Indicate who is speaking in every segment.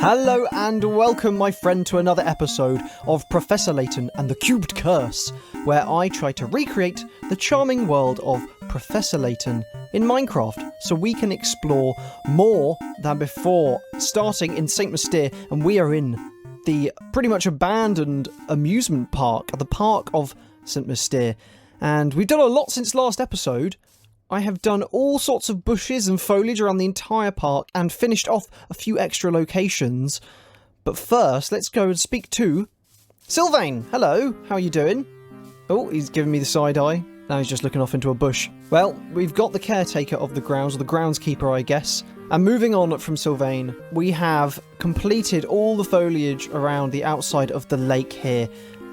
Speaker 1: Hello and welcome, my friend, to another episode of Professor Layton and the Cubed Curse, where I try to recreate the charming world of Professor Layton in Minecraft, so we can explore more than before, starting in St. Mystere, and we are in the pretty much abandoned amusement park, the Park of St. Mystere, and we've done a lot since last episode. I have done all sorts of bushes and foliage around the entire park and finished off a few extra locations. But first, let's go and speak to Sylvain. Hello, how are you doing? Oh, he's giving me the side eye. Now he's just looking off into a bush. Well, we've got the caretaker of the grounds, or the groundskeeper, I guess. And moving on from Sylvain, we have completed all the foliage around the outside of the lake here.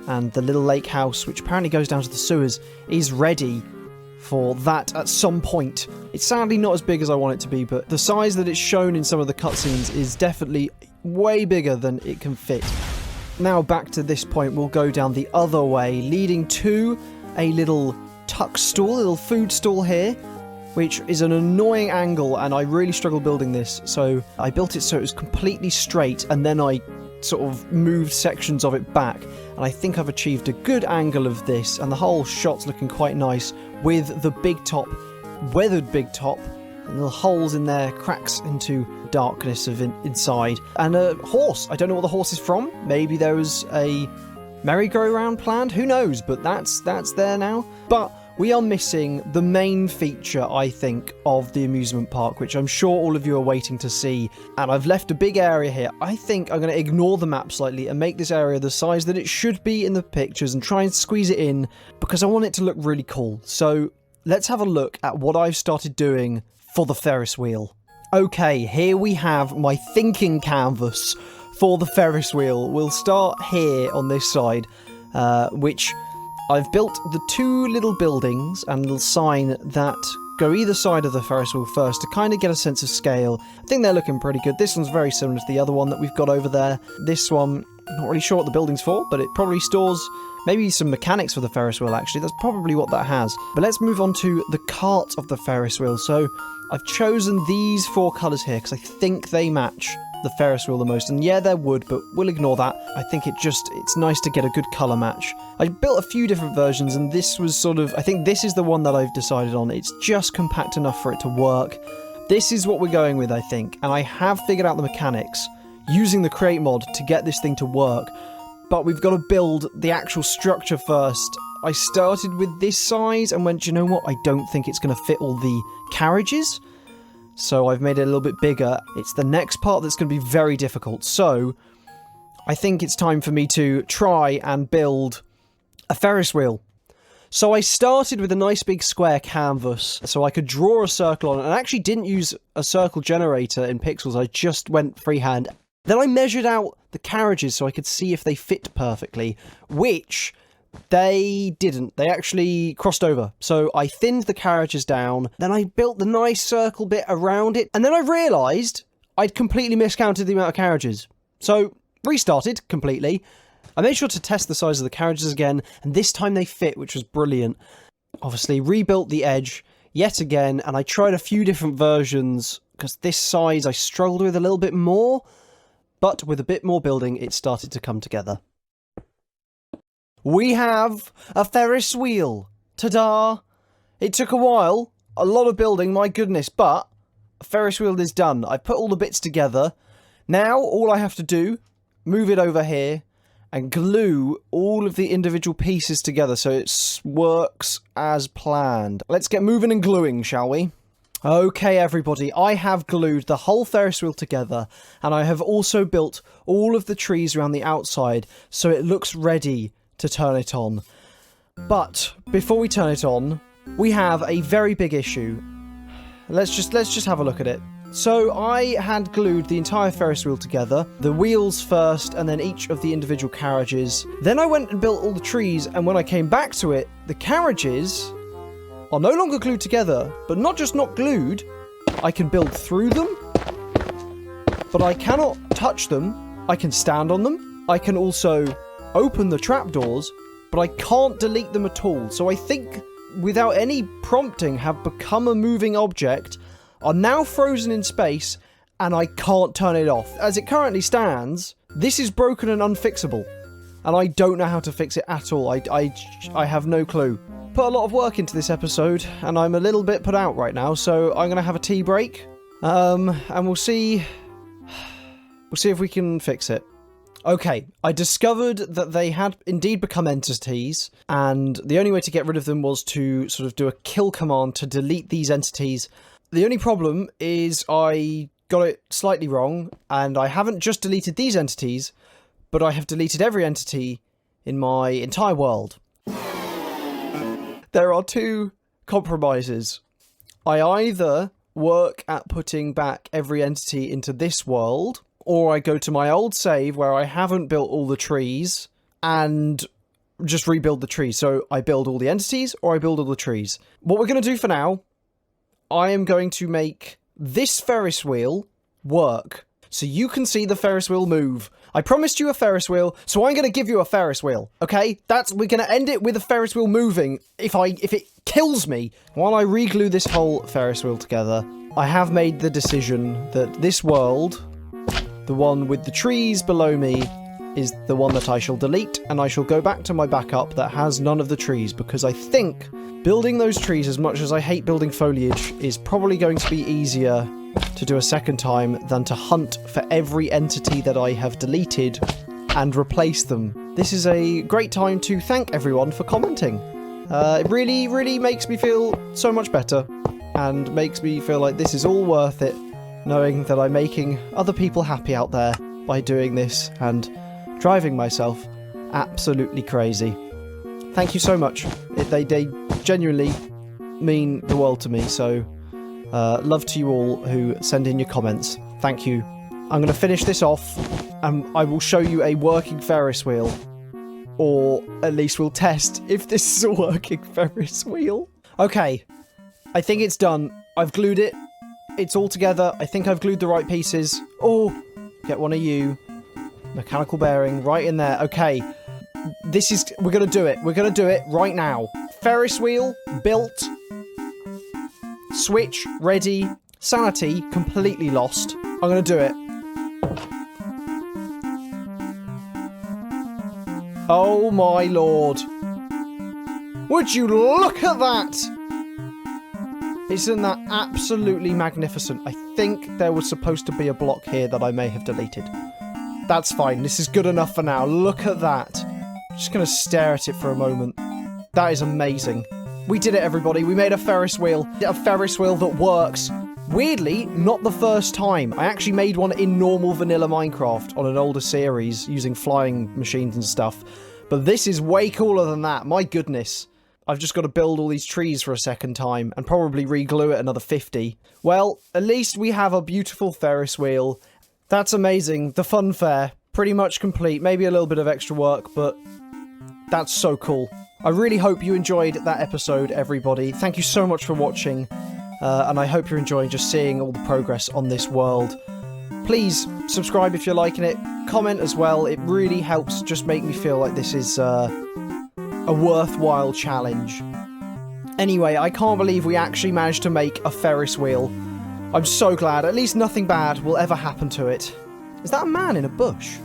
Speaker 1: And the little lake house, which apparently goes down to the sewers, is ready for that at some point. It's sadly not as big as I want it to be, but the size that it's shown in some of the cutscenes is definitely way bigger than it can fit. Now back to this point, we'll go down the other way, leading to a little tuck stall, a little food stall here, which is an annoying angle, and I really struggle building this, so I built it so it was completely straight, and then I sort of moved sections of it back, and I think I've achieved a good angle of this, and the whole shot's looking quite nice with the big top, weathered big top, and little holes in there, cracks into darkness of inside, and a horse. I don't know what the horse is from. Maybe there was a merry-go-round planned, who knows, but that's there now. But we are missing the main feature, I think, of the amusement park, which I'm sure all of you are waiting to see. And I've left a big area here. I think I'm going to ignore the map slightly and make this area the size that it should be in the pictures and try and squeeze it in because I want it to look really cool. So let's have a look at what I've started doing for the Ferris wheel. Okay, here we have my thinking canvas for the Ferris wheel. We'll start here on this side, which I've built the two little buildings and a little sign that go either side of the Ferris wheel first to kind of get a sense of scale. I think they're looking pretty good. This one's very similar to the other one that we've got over there. This one, not really sure what the building's for, but it probably stores maybe some mechanics for the Ferris wheel, actually. That's probably what that has. But let's move on to the cart of the Ferris wheel. So I've chosen these four colours here because I think they match the Ferris wheel the most, and yeah, they're wood, but we'll ignore that. I think it's nice to get a good colour match. I built a few different versions, and this was sort of, I think this is the one that I've decided on. It's just compact enough for it to work. This is what we're going with, I think, and I have figured out the mechanics using the create mod to get this thing to work, but we've got to build the actual structure first. I started with this size and went, you know what, I don't think it's going to fit all the carriages. So I've made it a little bit bigger. It's the next part that's going to be very difficult. So I think it's time for me to try and build a Ferris wheel. So I started with a nice big square canvas so I could draw a circle on it. And I actually didn't use a circle generator in pixels. I just went freehand. Then I measured out the carriages so I could see if they fit perfectly, which they didn't. They actually crossed over. So I thinned the carriages down, then I built the nice circle bit around it, and then I realised I'd completely miscounted the amount of carriages. So, restarted completely. I made sure to test the size of the carriages again, and this time they fit, which was brilliant. Obviously, rebuilt the edge yet again, and I tried a few different versions, because this size I struggled with a little bit more, but with a bit more building, it started to come together. We have a Ferris wheel. Ta-da! It took a while, a lot of building, my goodness, but a Ferris wheel is done. I put all the bits together. Now, all I have to do, move it over here, and glue all of the individual pieces together so it works as planned. Let's get moving and gluing, shall we? Okay, everybody, I have glued the whole Ferris wheel together, and I have also built all of the trees around the outside so it looks ready to turn it on. But before we turn it on, we have a very big issue. Let's just have a look at it. So I had glued the entire Ferris wheel together, the wheels first and then each of the individual carriages. Then I went and built all the trees, and when I came back to it, the carriages are no longer glued together, but not just not glued, I can build through them, but I cannot touch them. I can stand on them. I can also open the trapdoors, but I can't delete them at all. So I think, without any prompting, have become a moving object, are now frozen in space, and I can't turn it off. As it currently stands, this is broken and unfixable, and I don't know how to fix it at all. I have no clue. Put a lot of work into this episode, and I'm a little bit put out right now, so I'm gonna have a tea break, and we'll see if we can fix it. Okay, I discovered that they had indeed become entities, and the only way to get rid of them was to sort of do a kill command to delete these entities. The only problem is I got it slightly wrong, and I haven't just deleted these entities, but I have deleted every entity in my entire world. There are two compromises. I either work at putting back every entity into this world, or I go to my old save where I haven't built all the trees and just rebuild the trees. So I build all the entities or I build all the trees. What we're going to do for now, I am going to make this Ferris wheel work so you can see the Ferris wheel move. I promised you a Ferris wheel, so I'm going to give you a Ferris wheel, okay? We're going to end it with a Ferris wheel moving if it kills me. While I re-glue this whole Ferris wheel together, I have made the decision that this world, the one with the trees below me, is the one that I shall delete, and I shall go back to my backup that has none of the trees, because I think building those trees, as much as I hate building foliage, is probably going to be easier to do a second time than to hunt for every entity that I have deleted and replace them. This is a great time to thank everyone for commenting. It really, really makes me feel so much better, and makes me feel like this is all worth it, knowing that I'm making other people happy out there by doing this and driving myself absolutely crazy. Thank you so much. They genuinely mean the world to me, so love to you all who send in your comments. Thank you. I'm going to finish this off, and I will show you a working Ferris wheel, or at least we'll test if this is a working Ferris wheel. Okay, I think it's done. I've glued it. It's all together. I think I've glued the right pieces. Oh, get one of you. Mechanical bearing right in there. Okay, we're going to do it. We're going to do it right now. Ferris wheel built. Switch ready. Sanity completely lost. I'm going to do it. Oh my lord. Would you look at that? Isn't that absolutely magnificent? I think there was supposed to be a block here that I may have deleted. That's fine. This is good enough for now. Look at that. Just going to stare at it for a moment. That is amazing. We did it, everybody. We made a Ferris wheel. A Ferris wheel that works. Weirdly, not the first time. I actually made one in normal vanilla Minecraft on an older series using flying machines and stuff. But this is way cooler than that. My goodness. I've just got to build all these trees for a second time and probably re-glue it another 50. Well, at least we have a beautiful Ferris wheel. That's amazing. The fun fair, pretty much complete. Maybe a little bit of extra work, but that's so cool. I really hope you enjoyed that episode, everybody. Thank you so much for watching, and I hope you're enjoying just seeing all the progress on this world. Please subscribe if you're liking it. Comment as well. It really helps just make me feel like this is a worthwhile challenge. Anyway, I can't believe we actually managed to make a Ferris wheel. I'm so glad. At least nothing bad will ever happen to it. Is that a man in a bush?